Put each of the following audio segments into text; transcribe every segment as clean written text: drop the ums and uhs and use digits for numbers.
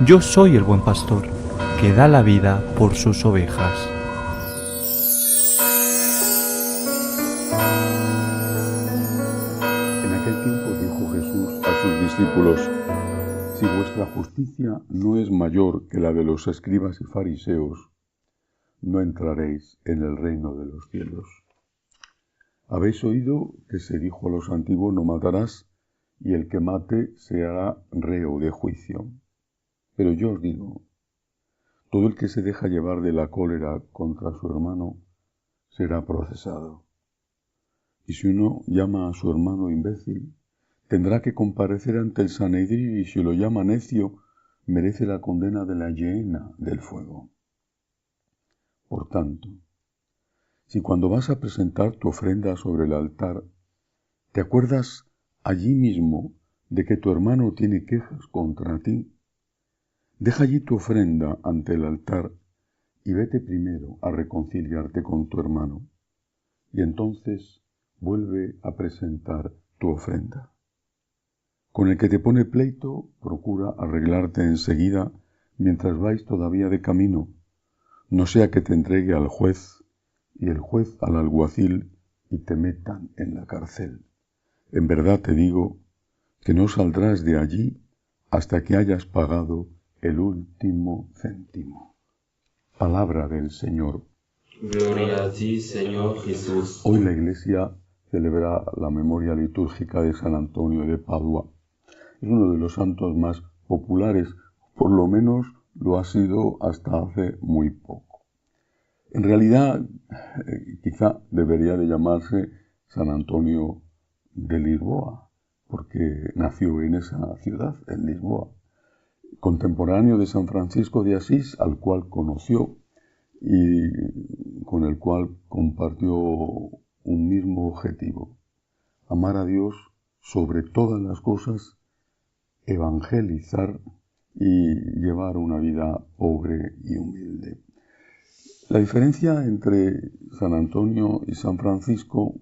Yo soy el buen pastor, que da la vida por sus ovejas. En aquel tiempo dijo Jesús a sus discípulos: si vuestra justicia no es mayor que la de los escribas y fariseos, no entraréis en el reino de los cielos. Habéis oído que se dijo a los antiguos: no matarás, y el que mate será reo de juicio. Pero yo os digo, todo el que se deja llevar de la cólera contra su hermano será procesado. Y si uno llama a su hermano imbécil, tendrá que comparecer ante el Sanedrín, y si lo llama necio, merece la condena de la hiena del fuego. Por tanto, si cuando vas a presentar tu ofrenda sobre el altar, te acuerdas allí mismo de que tu hermano tiene quejas contra ti, deja allí tu ofrenda ante el altar y vete primero a reconciliarte con tu hermano, y entonces vuelve a presentar tu ofrenda. Con el que te pone pleito, procura arreglarte enseguida mientras vais todavía de camino, no sea que te entregue al juez y el juez al alguacil y te metan en la cárcel. En verdad te digo que no saldrás de allí hasta que hayas pagado el último céntimo. Palabra del Señor. Gloria a ti, Señor Jesús. Hoy la Iglesia celebra la memoria litúrgica de San Antonio de Padua. Es uno de los santos más populares, por lo menos lo ha sido hasta hace muy poco. En realidad, quizá debería de llamarse San Antonio de Lisboa, porque nació en esa ciudad, en Lisboa. Contemporáneo de San Francisco de Asís, al cual conoció y con el cual compartió un mismo objetivo: amar a Dios sobre todas las cosas, evangelizar y llevar una vida pobre y humilde. La diferencia entre San Antonio y San Francisco,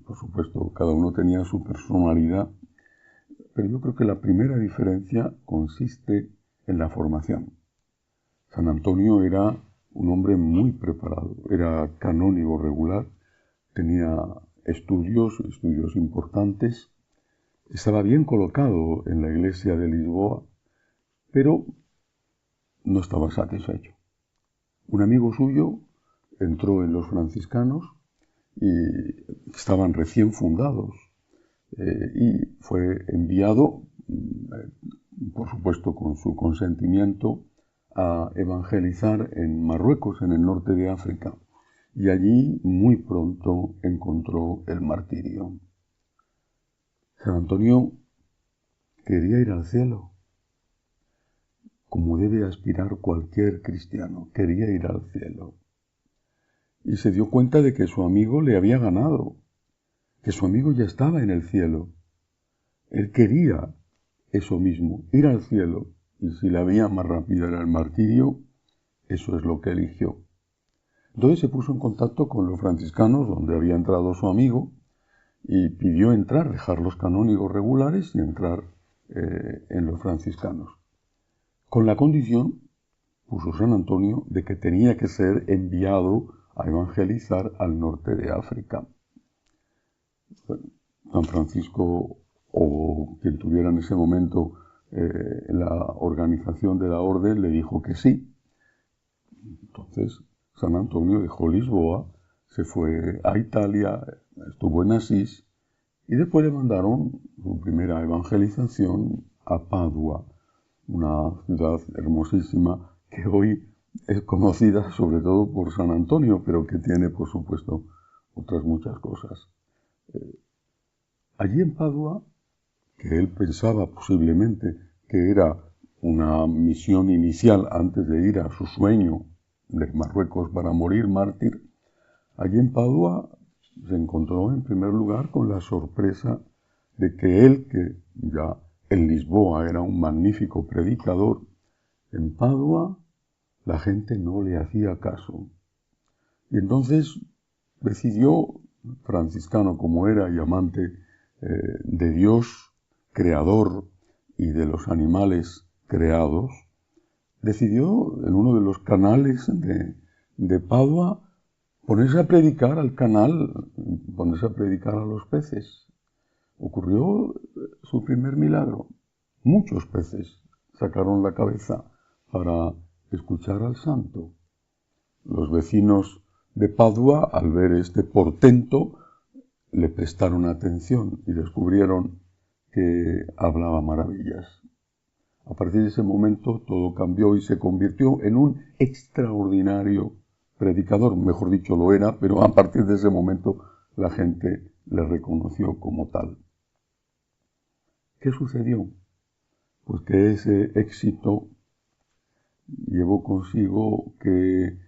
por supuesto, cada uno tenía su personalidad, pero yo creo que la primera diferencia consiste en la formación. San Antonio era un hombre muy preparado, era canónigo regular, tenía estudios importantes, estaba bien colocado en la iglesia de Lisboa, pero no estaba satisfecho. Un amigo suyo entró en los franciscanos y estaban recién fundados y fue enviado, por supuesto con su consentimiento, a evangelizar en Marruecos, en el norte de África, y allí muy pronto encontró el martirio. San Antonio quería ir al cielo, como debe aspirar cualquier cristiano, quería ir al cielo. Y se dio cuenta de que su amigo le había ganado, que su amigo ya estaba en el cielo. Él quería eso mismo, ir al cielo, y si la vía más rápida era el martirio, eso es lo que eligió. Entonces se puso en contacto con los franciscanos, donde había entrado su amigo, y pidió entrar, dejar los canónigos regulares y entrar en los franciscanos. Con la condición, puso San Antonio, de que tenía que ser enviado a evangelizar al norte de África. San Francisco, o quien tuviera en ese momento la organización de la orden, le dijo que sí. Entonces San Antonio dejó Lisboa, se fue a Italia, estuvo en Asís, y después le mandaron su primera evangelización a Padua, una ciudad hermosísima que hoy es conocida sobre todo por San Antonio, pero que tiene, por supuesto, otras muchas cosas. Allí en Padua, que él pensaba posiblemente que era una misión inicial antes de ir a su sueño de Marruecos para morir mártir, allí en Padua se encontró en primer lugar con la sorpresa de que él, que ya en Lisboa era un magnífico predicador, en Padua la gente no le hacía caso. Y entonces decidió, franciscano como era y amante de Dios, creador y de los animales creados, decidió en uno de los canales de Padua ponerse a predicar al canal, ponerse a predicar a los peces. Ocurrió su primer milagro. Muchos peces sacaron la cabeza para escuchar al santo. Los vecinos de Padua, al ver este portento, le prestaron atención y descubrieron que hablaba maravillas. A partir de ese momento todo cambió y se convirtió en un extraordinario predicador. Mejor dicho, lo era, pero a partir de ese momento la gente le reconoció como tal. ¿Qué sucedió? Pues que ese éxito llevó consigo que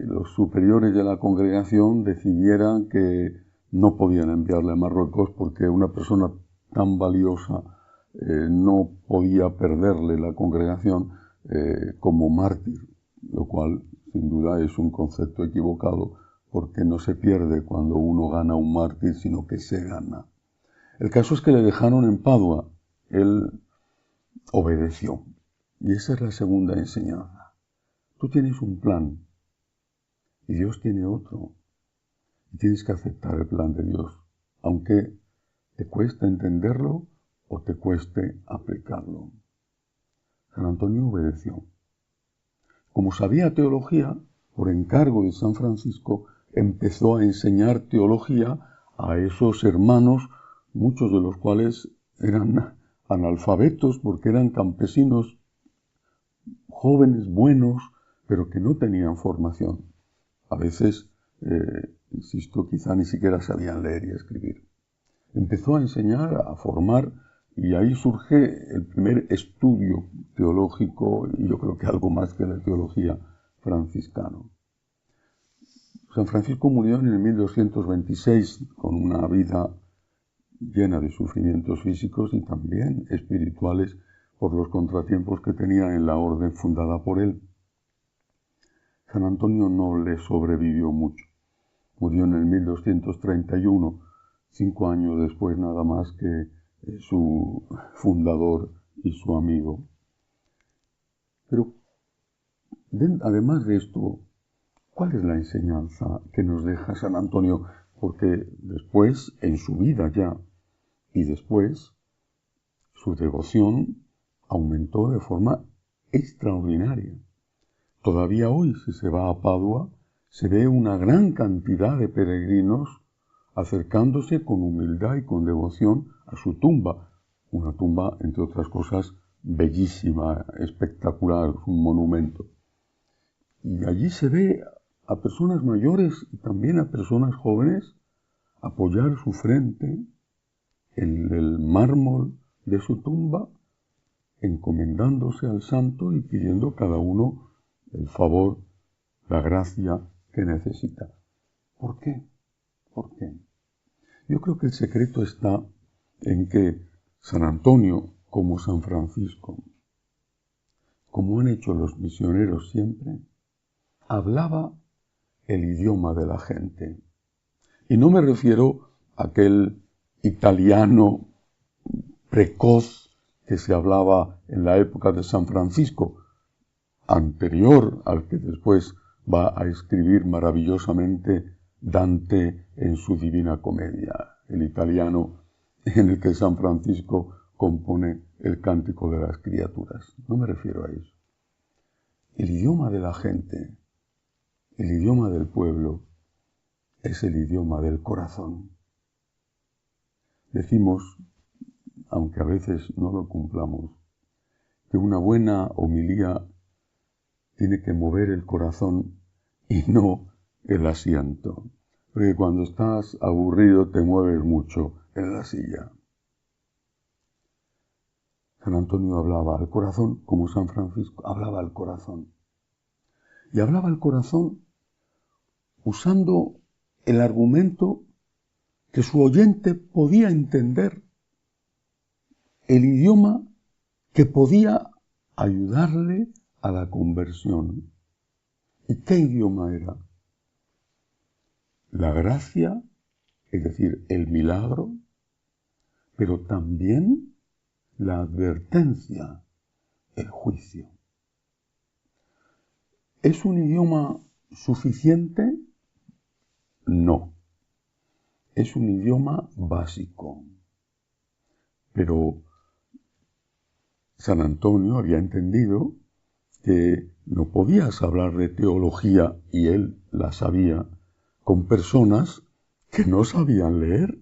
los superiores de la congregación decidieran que no podían enviarle a Marruecos porque una persona tan valiosa no podía perderle la congregación como mártir, lo cual sin duda es un concepto equivocado porque no se pierde cuando uno gana un mártir, sino que se gana. El caso es que le dejaron en Padua. Él obedeció. Y esa es la segunda enseñanza. Tú tienes un plan y Dios tiene otro. Y tienes que aceptar el plan de Dios, aunque te cueste entenderlo o te cueste aplicarlo. San Antonio obedeció. Como sabía teología, por encargo de San Francisco, empezó a enseñar teología a esos hermanos, muchos de los cuales eran analfabetos porque eran campesinos jóvenes, buenos, pero que no tenían formación. A veces, insisto, quizá ni siquiera sabían leer y escribir. Empezó a enseñar, a formar, y ahí surge el primer estudio teológico, y yo creo que algo más que la teología, franciscano. San Francisco murió en el 1226 con una vida llena de sufrimientos físicos y también espirituales por los contratiempos que tenía en la orden fundada por él. San Antonio no le sobrevivió mucho. Murió en el 1231, 5 años después nada más que su fundador y su amigo. Pero además de esto, ¿cuál es la enseñanza que nos deja San Antonio? Porque después, en su vida ya, y después, su devoción aumentó de forma extraordinaria. Todavía hoy, si se va a Padua, se ve una gran cantidad de peregrinos acercándose con humildad y con devoción a su tumba. Una tumba, entre otras cosas, bellísima, espectacular, un monumento. Y allí se ve a personas mayores y también a personas jóvenes apoyar su frente en el mármol de su tumba, encomendándose al santo y pidiendo cada uno el favor, la gracia que necesita. ¿Por qué? ¿Por qué? Yo creo que el secreto está en que San Antonio, como San Francisco, como han hecho los misioneros siempre, hablaba el idioma de la gente. Y no me refiero a aquel italiano precoz que se hablaba en la época de San Francisco, anterior al que después va a escribir maravillosamente Dante en su Divina Comedia, el italiano en el que San Francisco compone el Cántico de las Criaturas. No me refiero a eso. El idioma de la gente, el idioma del pueblo, es el idioma del corazón. Decimos, aunque a veces no lo cumplamos, que una buena homilía tiene que mover el corazón y no el asiento. Porque cuando estás aburrido te mueves mucho en la silla. San Antonio hablaba al corazón, como San Francisco hablaba al corazón. Y hablaba al corazón usando el argumento que su oyente podía entender, el idioma que podía ayudarle a la conversión. ¿Y qué idioma era? La gracia, es decir, el milagro, pero también la advertencia, el juicio. ¿Es un idioma suficiente? No. Es un idioma básico. Pero San Antonio había entendido que no podías hablar de teología, y él la sabía, con personas que no sabían leer.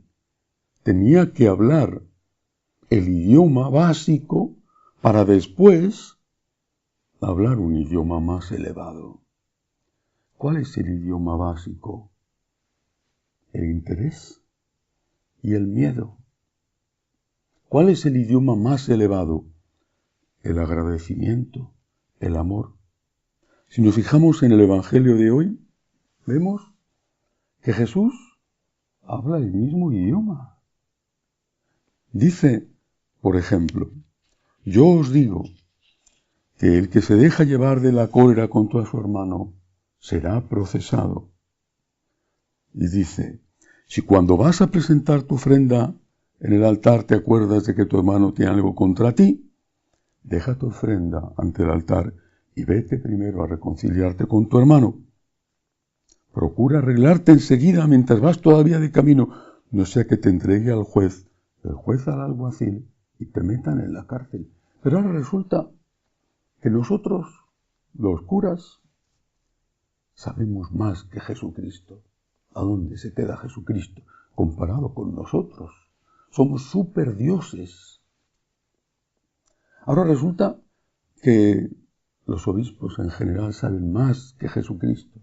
Tenía que hablar el idioma básico para después hablar un idioma más elevado. ¿Cuál es el idioma básico? El interés y el miedo. ¿Cuál es el idioma más elevado? El agradecimiento, el amor. Si nos fijamos en el Evangelio de hoy, vemos que Jesús habla el mismo idioma. Dice, por ejemplo, yo os digo que el que se deja llevar de la cólera contra su hermano será procesado. Y dice, si cuando vas a presentar tu ofrenda en el altar te acuerdas de que tu hermano tiene algo contra ti, deja tu ofrenda ante el altar y vete primero a reconciliarte con tu hermano. Procura arreglarte enseguida mientras vas todavía de camino, no sea que te entregue al juez, el juez al alguacil y te metan en la cárcel. Pero ahora resulta que nosotros, los curas, sabemos más que Jesucristo. ¿A dónde se queda Jesucristo comparado con nosotros? Somos superdioses. Ahora resulta que los obispos en general saben más que Jesucristo.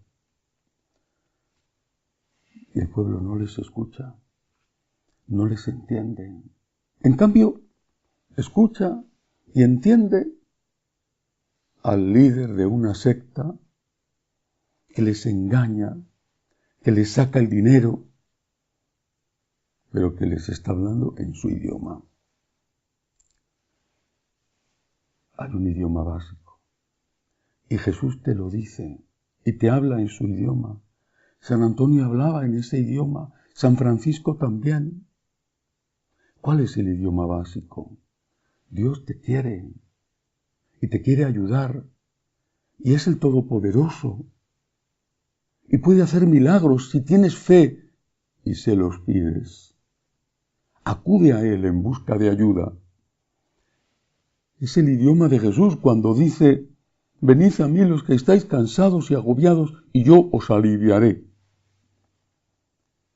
Y el pueblo no les escucha, no les entiende. En cambio, escucha y entiende al líder de una secta que les engaña, que les saca el dinero, pero que les está hablando en su idioma. Hay un idioma básico. Y Jesús te lo dice y te habla en su idioma. San Antonio hablaba en ese idioma. San Francisco también. ¿Cuál es el idioma básico? Dios te quiere y te quiere ayudar. Y es el Todopoderoso. Y puede hacer milagros si tienes fe y se los pides. Acude a Él en busca de ayuda. Es el idioma de Jesús cuando dice, venid a mí los que estáis cansados y agobiados, y yo os aliviaré.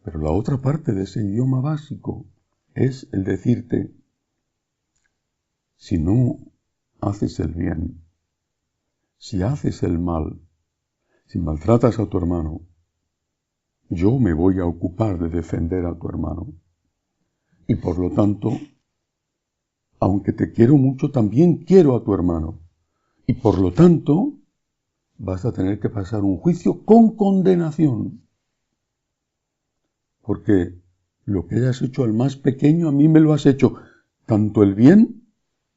Pero la otra parte de ese idioma básico es el decirte, si no haces el bien, si haces el mal, si maltratas a tu hermano, yo me voy a ocupar de defender a tu hermano. Y por lo tanto, aunque te quiero mucho, también quiero a tu hermano. Y por lo tanto, vas a tener que pasar un juicio con condenación. Porque lo que hayas hecho al más pequeño, a mí me lo has hecho. Tanto el bien,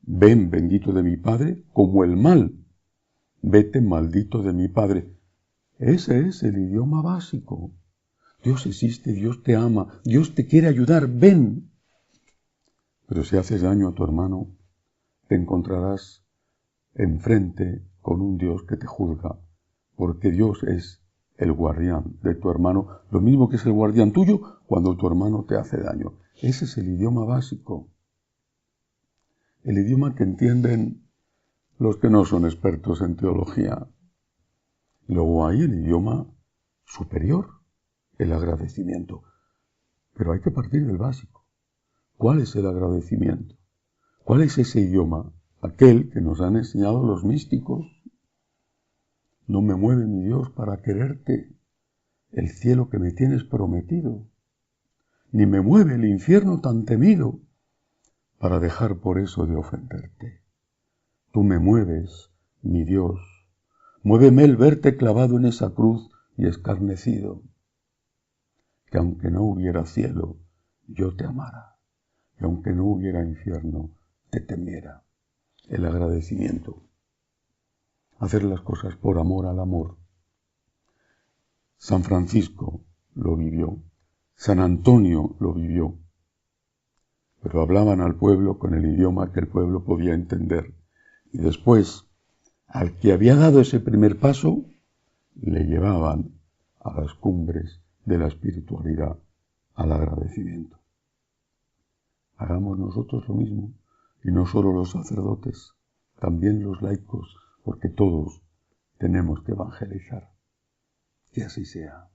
ven bendito de mi Padre, como el mal, vete maldito de mi Padre. Ese es el idioma básico. Dios existe, Dios te ama, Dios te quiere ayudar, ven. Pero si haces daño a tu hermano, te encontrarás enfrente con un Dios que te juzga, porque Dios es el guardián de tu hermano, lo mismo que es el guardián tuyo cuando tu hermano te hace daño. Ese es el idioma básico, el idioma que entienden los que no son expertos en teología. Luego hay el idioma superior, el agradecimiento, pero hay que partir del básico. ¿Cuál es el agradecimiento? ¿Cuál es ese idioma? Aquel que nos han enseñado los místicos. No me mueve mi Dios para quererte el cielo que me tienes prometido, ni me mueve el infierno tan temido para dejar por eso de ofenderte. Tú me mueves, mi Dios, muéveme el verte clavado en esa cruz y escarnecido, que aunque no hubiera cielo, yo te amara, y aunque no hubiera infierno, te temiera. El agradecimiento. Hacer las cosas por amor al amor. San Francisco lo vivió. San Antonio lo vivió. Pero hablaban al pueblo con el idioma que el pueblo podía entender. Y después, al que había dado ese primer paso, le llevaban a las cumbres de la espiritualidad, al agradecimiento. Hagamos nosotros lo mismo, y no solo los sacerdotes, también los laicos, porque todos tenemos que evangelizar. Que así sea.